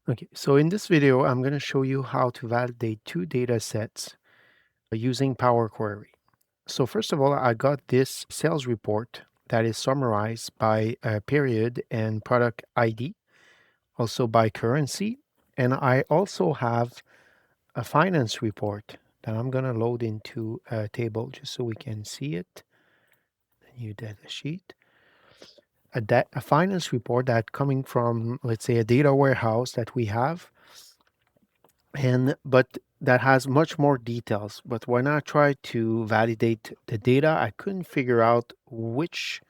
Okay, so in this video, I'm going to show you how to validate two data sets using Power Query. So first of all, I got this sales report that is summarized by period and product ID, also by currency. And I also have a finance report that I'm going to load into a table just so we can see it. The new data sheet. A finance report that coming from, let's say, a data warehouse that we have but that has much more details. But when I tried to validate the data, I couldn't figure out what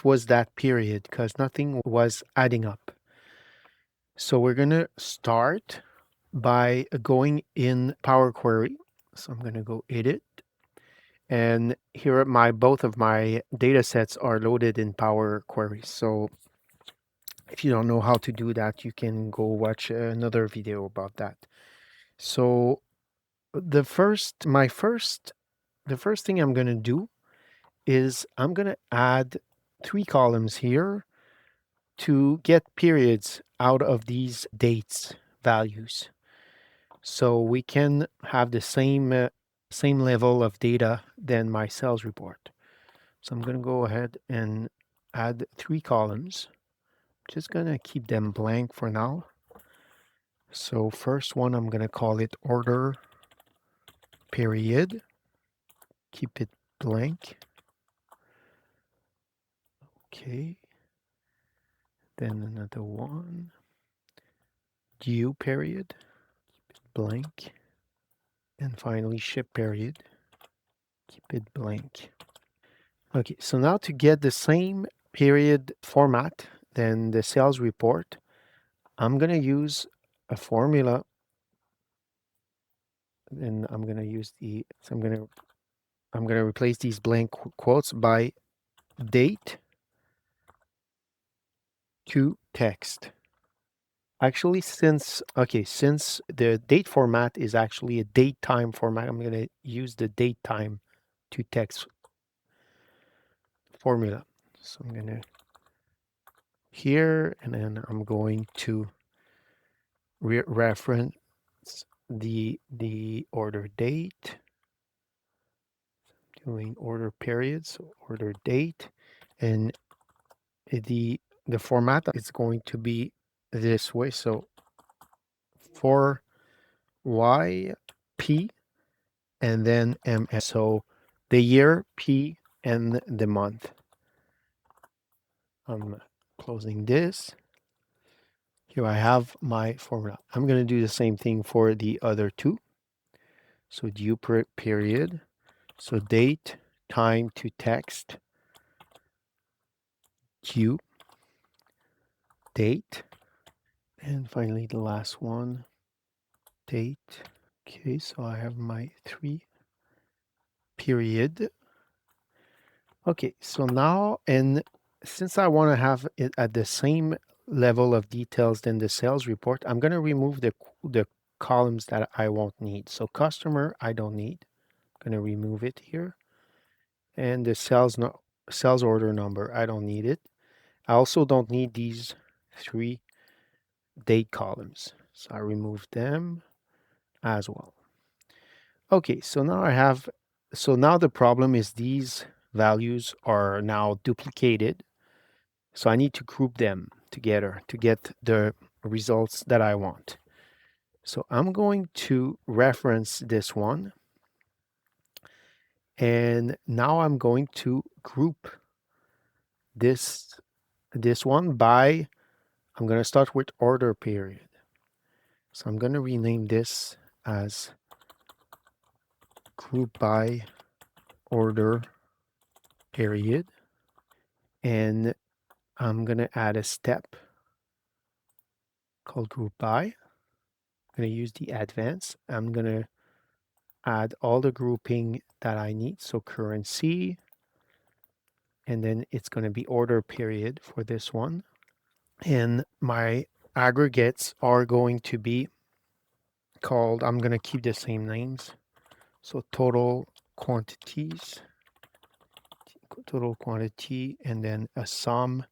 was that period because nothing was adding up. So we're going to start by going in Power Query. So I'm going to go edit, and here both of my data sets are loaded in Power Query. So if you don't know how to do that, you can go watch another video about that. So the first thing I'm going to do is I'm going to add 3 columns here to get periods out of these dates values, so we can have the same level of data than my sales report. So I'm going to go ahead and add 3 columns. Just going to keep them blank for now. So first one, I'm going to call it order period. Keep it blank. Okay. Then another one, due period, keep it blank. And finally ship period, keep it blank. Okay, so now to get the same period format than the sales report, I'm going to use a formula, and I'm going to use I'm going to replace these blank quotes by date to text. Actually, since the date format is actually a date time format, I'm going to use the date time to text formula. So I'm going to here, and then I'm going to reference the order date, doing order period, so order date, and the format is going to be this way. So for Y P and then MS. So the year P and the month. I'm closing this. Here I have my formula. I'm going to do the same thing for the other two. So due period. So date, time to text, due, date, and finally the last one, date. Okay, so I have my 3 period. Okay, so now, and since I want to have it at the same level of details than the sales report, I'm going to remove the columns that I won't need. So customer, I don't need. I'm going to remove it here. And the sales order number, I don't need it. I also don't need these 3 date columns. So I remove them as well. Okay, so now the problem is these values are now duplicated. So I need to group them together to get the results that I want. So I'm going to reference this one. And now I'm going to group this one by, I'm going to start with order period. So I'm going to rename this as group by order period. And I'm going to add a step called group by. I'm going to use the advanced. I'm going to add all the grouping that I need. So currency, and then it's going to be order period for this one. And my aggregates are going to be called, I'm going to keep the same names. So total quantities, total quantity, and then a sum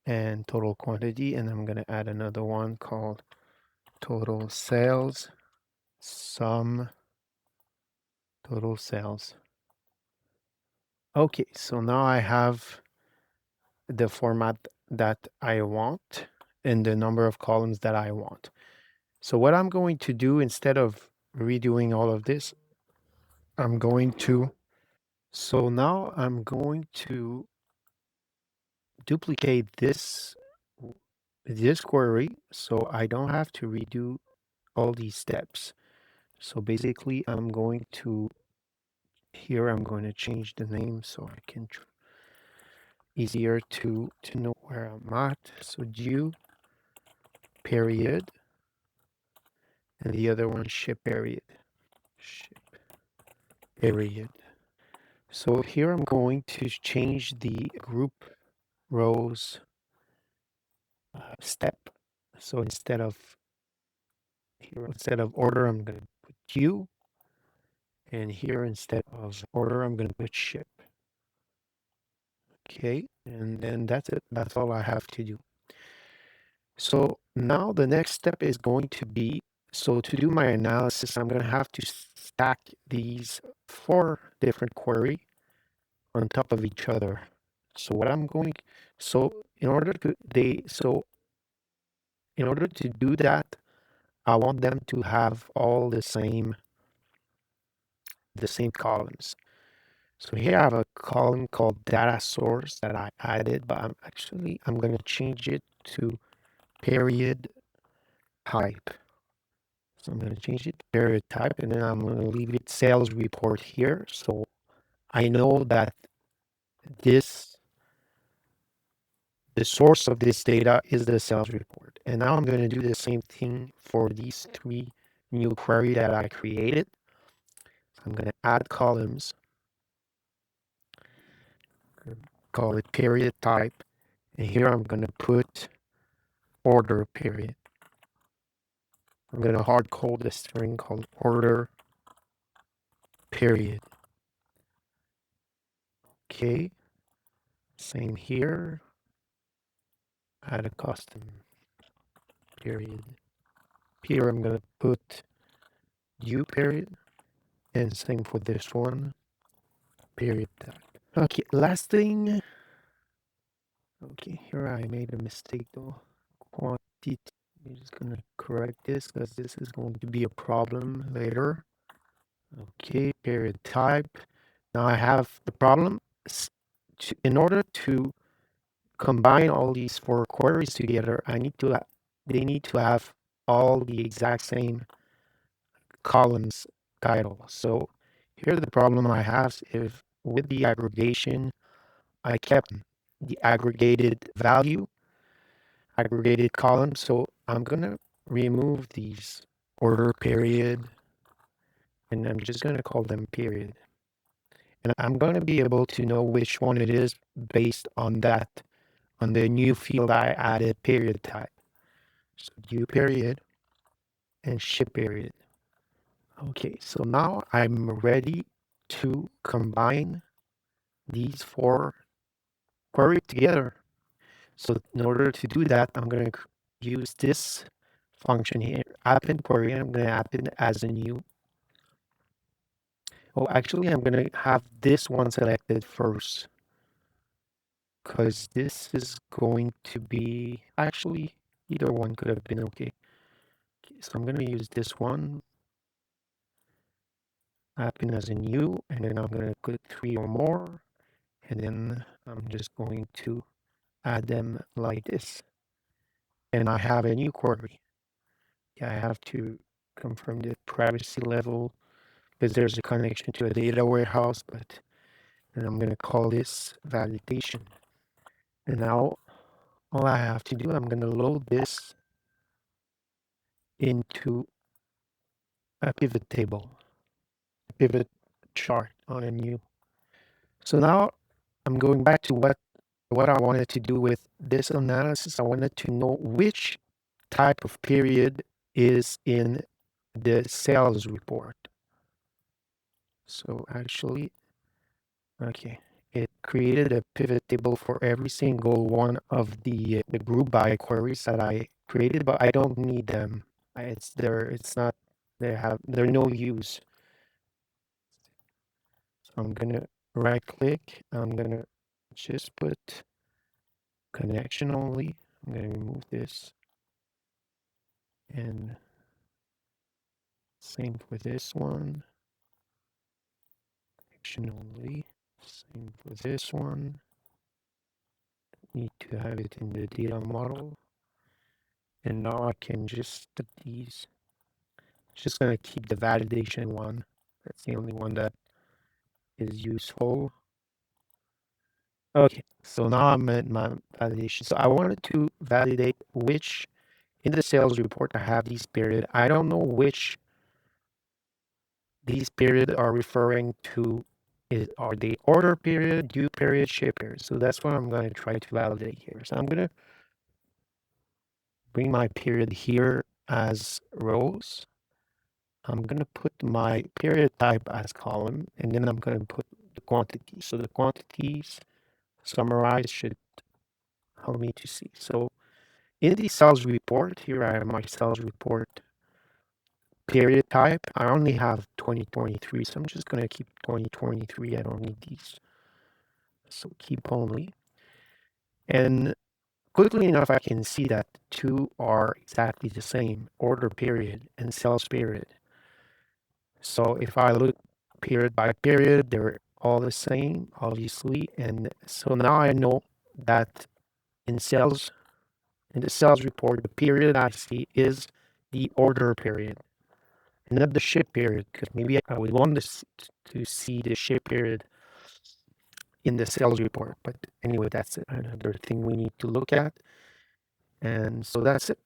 and total quantity, and I'm going to add another one called total sales, sum total sales. Okay, so now I have the format that I want and the number of columns that I want. So what I'm going to do, instead of redoing all of this, so now I'm going to duplicate this query so I don't have to redo all these steps. So basically I'm going to change the name so I can easier to know where I'm at. So due period, and the other one ship period. Ship period. So here I'm going to change the group rows step. So instead of order, I'm going to put due, and here instead of order, I'm going to put ship. Okay, and then that's it. That's all I have to do. So now the next step is going to be, so to do my analysis, I'm going to have to stack these 4 different query on top of each other. So what I'm going, so in order to do that, I want them to have all the same columns. So here I have a column called data source that I added, but I'm going to change it to period type. So I'm going to change it to period type, and then I'm going to leave it sales report here. So I know that the source of this data is the sales report. And now I'm going to do the same thing for these 3 new query that I created. So I'm going to add columns, call it period type, and here I'm going to put order period. I'm going to hard code a string called order period. Okay, same here. Add a custom period. Here I'm going to put due period, and same for this one, period type. Okay, last thing. Okay, here I made a mistake though. Quantity. I'm just gonna correct this because this is going to be a problem later. Okay, period type. Now I have the problem. In order to combine all these 4 queries together, they need to have all the exact same columns title. So here the problem I have is with the aggregation, I kept the aggregated value, aggregated column. So I'm gonna remove these order period, and I'm just gonna call them period. And I'm gonna be able to know which one it is based on that, on the new field I added, period type. So due period and ship period. Okay, so now I'm ready to combine these 4 queries together. So in order to do that, I'm going to use this function here, append query, and I'm going to append as a new. Oh, actually, I'm going to have this one selected first, because this is going to be, actually, either one could have been okay. So I'm going to use this one, append as a new, and then I'm going to click 3 or more, and then I'm just going to add them like this. And I have a new query. Yeah, I have to confirm the privacy level because there's a connection to a data warehouse, and I'm going to call this validation. And now all I have to do, I'm going to load this into a pivot table, a pivot chart on a new. So now I'm going back to what I wanted to do with this analysis. I wanted to know which type of period is in the sales report. So actually, okay, it created a pivot table for every single one of the group by queries that I created, but I don't need them. It's not, they're no use. So I'm gonna right click, I'm gonna just put connection only. I'm gonna remove this, and same for this one, connection only. Same for this one. Need to have it in the data model. And now I can just put these. Just gonna keep the validation one. That's the only one that is useful. Okay, so now I'm at my validation. So I wanted to validate which, in the sales report, I have these period. I don't know which these period are referring to. Are they order period, due period, ship period? So that's what I'm going to try to validate here. So I'm going to bring my period here as rows. I'm going to put my period type as column, and then I'm going to put the quantity. So the quantities summarized should help me to see. So in the sales report, here I have my sales report period type. I only have 2023, so I'm just going to keep 2023. I don't need these. So keep only. And quickly enough, I can see that two are exactly the same, order period and sales period. So if I look period by period, they're all the same, obviously. And so now I know that in the sales report, the period I see is the order period and not the ship period, because maybe I would want to see the ship period in the sales report. But anyway, that's another thing we need to look at. And so that's it.